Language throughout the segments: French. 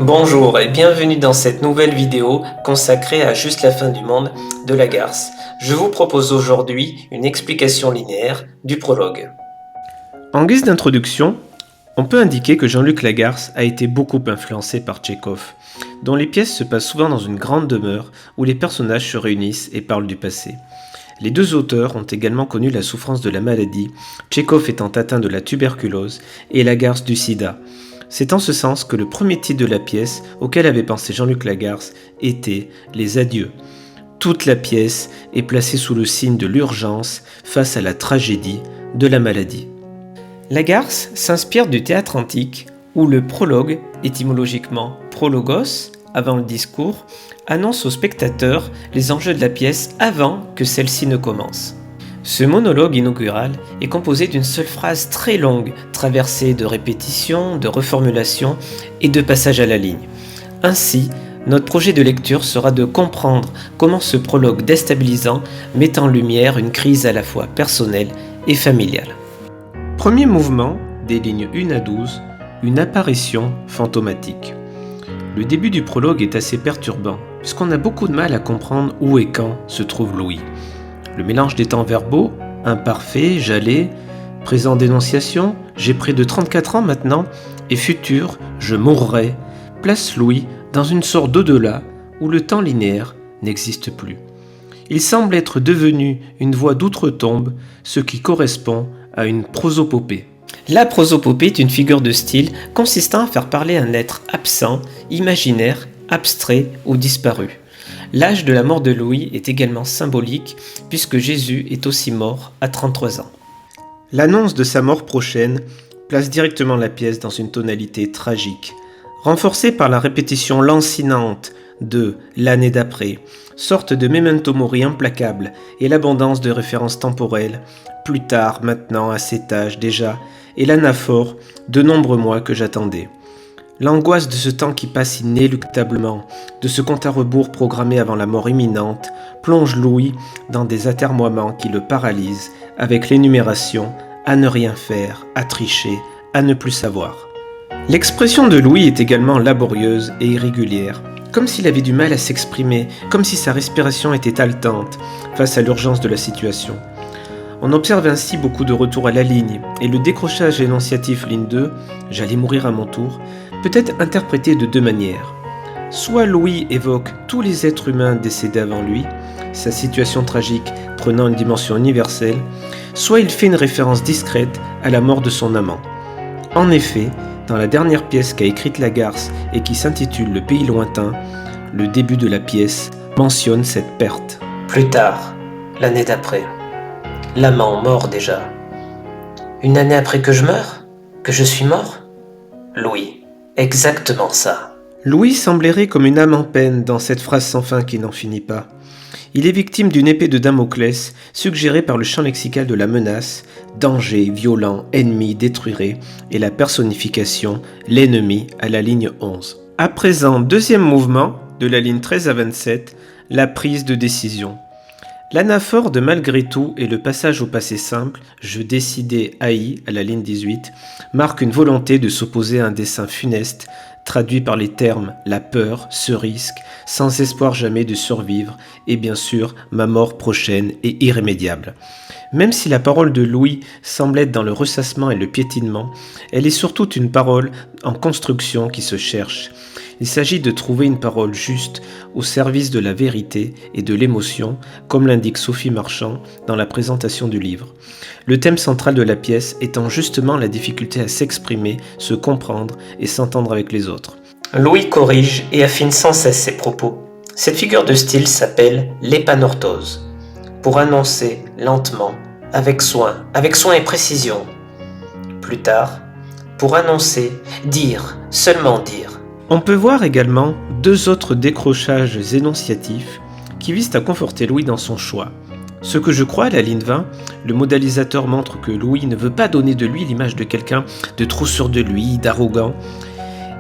Bonjour et bienvenue dans cette nouvelle vidéo consacrée à Juste la fin du monde de Lagarce. Je vous propose aujourd'hui une explication linéaire du prologue. En guise d'introduction, on peut indiquer que Jean-Luc Lagarce a été beaucoup influencé par Tchekhov, dont les pièces se passent souvent dans une grande demeure où les personnages se réunissent et parlent du passé. Les deux auteurs ont également connu la souffrance de la maladie, Tchekhov étant atteint de la tuberculose et Lagarce du sida. C'est en ce sens que le premier titre de la pièce auquel avait pensé Jean-Luc Lagarce était « Les adieux ». Toute la pièce est placée sous le signe de l'urgence face à la tragédie de la maladie. Lagarce s'inspire du théâtre antique où le prologue, étymologiquement prologos, avant le discours, annonce au spectateur les enjeux de la pièce avant que celle-ci ne commence. Ce monologue inaugural est composé d'une seule phrase très longue, traversée de répétitions, de reformulations et de passages à la ligne. Ainsi, notre projet de lecture sera de comprendre comment ce prologue déstabilisant met en lumière une crise à la fois personnelle et familiale. Premier mouvement, des lignes 1 à 12, une apparition fantomatique. Le début du prologue est assez perturbant, puisqu'on a beaucoup de mal à comprendre où et quand se trouve Louis. Le mélange des temps verbaux, imparfait, j'allais, présent d'énonciation, j'ai près de 34 ans maintenant, et futur, je mourrai, place Louis dans une sorte d'au-delà où le temps linéaire n'existe plus. Il semble être devenu une voix d'outre-tombe, ce qui correspond à une prosopopée. La prosopopée est une figure de style consistant à faire parler un être absent, imaginaire, abstrait ou disparu. L'âge de la mort de Louis est également symbolique puisque Jésus est aussi mort à 33 ans. L'annonce de sa mort prochaine place directement la pièce dans une tonalité tragique, renforcée par la répétition lancinante de « l'année d'après », sorte de memento mori implacable et l'abondance de références temporelles, plus tard, maintenant, à cet âge déjà, et l'anaphore de nombreux mois que j'attendais. L'angoisse de ce temps qui passe inéluctablement, de ce compte à rebours programmé avant la mort imminente, plonge Louis dans des atermoiements qui le paralysent, avec l'énumération à ne rien faire, à tricher, à ne plus savoir. L'expression de Louis est également laborieuse et irrégulière, comme s'il avait du mal à s'exprimer, comme si sa respiration était haletante face à l'urgence de la situation. On observe ainsi beaucoup de retours à la ligne, et le décrochage énonciatif ligne 2, « J'allais mourir à mon tour », peut être interprété de deux manières. Soit Louis évoque tous les êtres humains décédés avant lui, sa situation tragique prenant une dimension universelle, soit il fait une référence discrète à la mort de son amant. En effet, dans la dernière pièce qu'a écrite Lagarce et qui s'intitule « Le pays lointain », le début de la pièce mentionne cette perte. Plus tard, l'année d'après. L'amant mort déjà. Une année après que je meure? Que je suis mort? Louis. Exactement ça. Louis semble errer comme une âme en peine dans cette phrase sans fin qui n'en finit pas. Il est victime d'une épée de Damoclès suggérée par le champ lexical de la menace, danger, violent, ennemi, détruiré, et la personnification, l'ennemi à la ligne 11. À présent, deuxième mouvement, de la ligne 13 à 27, la prise de décision. L'anaphore de malgré tout et le passage au passé simple, je décidais haï à la ligne 18, marque une volonté de s'opposer à un dessein funeste, traduit par les termes la peur, ce risque, sans espoir jamais de survivre, et bien sûr ma mort prochaine et irrémédiable. Même si la parole de Louis semble être dans le ressassement et le piétinement, elle est surtout une parole en construction qui se cherche. Il s'agit de trouver une parole juste au service de la vérité et de l'émotion, comme l'indique Sophie Marchand dans la présentation du livre. Le thème central de la pièce étant justement la difficulté à s'exprimer, se comprendre et s'entendre avec les autres. Louis corrige et affine sans cesse ses propos. Cette figure de style s'appelle l'épanorthose, pour annoncer lentement, avec soin et précision. Plus tard, pour annoncer, dire, seulement dire. On peut voir également deux autres décrochages énonciatifs qui visent à conforter Louis dans son choix. Ce que je crois, à la ligne 20, le modalisateur montre que Louis ne veut pas donner de lui l'image de quelqu'un de trop sûr de lui, d'arrogant.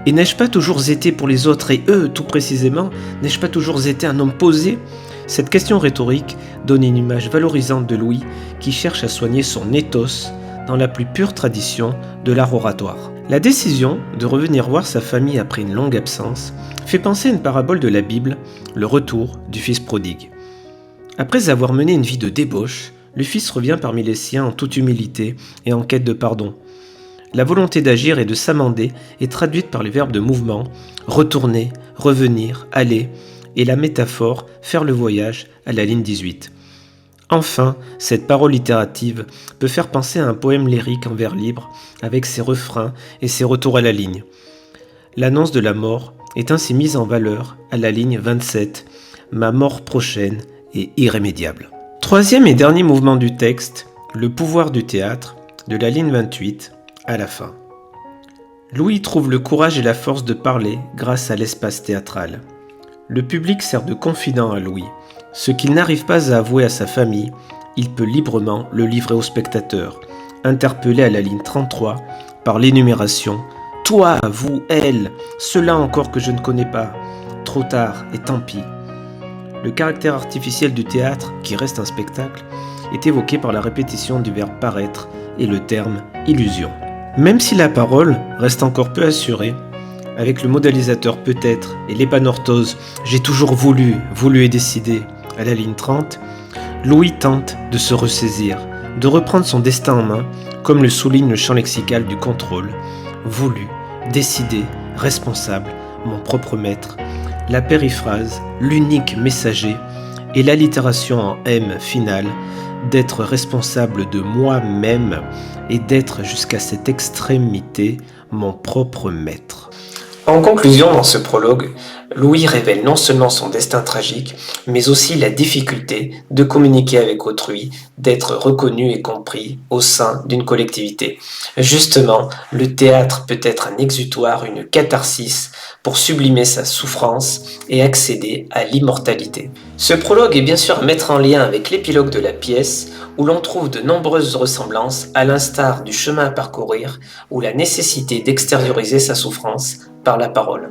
Et n'ai-je pas toujours été pour les autres, et eux tout précisément, n'ai-je pas toujours été un homme posé? Cette question rhétorique donne une image valorisante de Louis qui cherche à soigner son ethos dans la plus pure tradition de l'art oratoire. La décision de revenir voir sa famille après une longue absence fait penser à une parabole de la Bible, le retour du fils prodigue. Après avoir mené une vie de débauche, le fils revient parmi les siens en toute humilité et en quête de pardon. La volonté d'agir et de s'amender est traduite par les verbes de mouvement, retourner, revenir, aller, et la métaphore, faire le voyage, à la ligne 18. Enfin, cette parole littérative peut faire penser à un poème lyrique en vers libre, avec ses refrains et ses retours à la ligne. L'annonce de la mort est ainsi mise en valeur à la ligne 27, ma mort prochaine est irrémédiable. Troisième et dernier mouvement du texte, le pouvoir du théâtre, de la ligne 28 à la fin. Louis trouve le courage et la force de parler grâce à l'espace théâtral. Le public sert de confident à Louis. Ce qu'il n'arrive pas à avouer à sa famille, il peut librement le livrer au spectateur, interpellé à la ligne 33 par l'énumération « Toi, vous, elle, cela encore que je ne connais pas, trop tard et tant pis ». Le caractère artificiel du théâtre, qui reste un spectacle, est évoqué par la répétition du verbe paraître et le terme illusion. Même si la parole reste encore peu assurée, avec le modélisateur peut-être et l'épanorthose « j'ai toujours voulu et décidé » à la ligne 30, Louis tente de se ressaisir, de reprendre son destin en main, comme le souligne le champ lexical du contrôle. Voulu, décidé, responsable, mon propre maître, la périphrase, l'unique messager, et l'allitération en M finale, d'être responsable de moi-même et d'être jusqu'à cette extrémité mon propre maître. En conclusion, dans ce prologue, Louis révèle non seulement son destin tragique, mais aussi la difficulté de communiquer avec autrui, d'être reconnu et compris au sein d'une collectivité. Justement, le théâtre peut être un exutoire, une catharsis pour sublimer sa souffrance et accéder à l'immortalité. Ce prologue est bien sûr à mettre en lien avec l'épilogue de la pièce, où l'on trouve de nombreuses ressemblances, à l'instar du chemin à parcourir ou la nécessité d'extérioriser sa souffrance par la parole.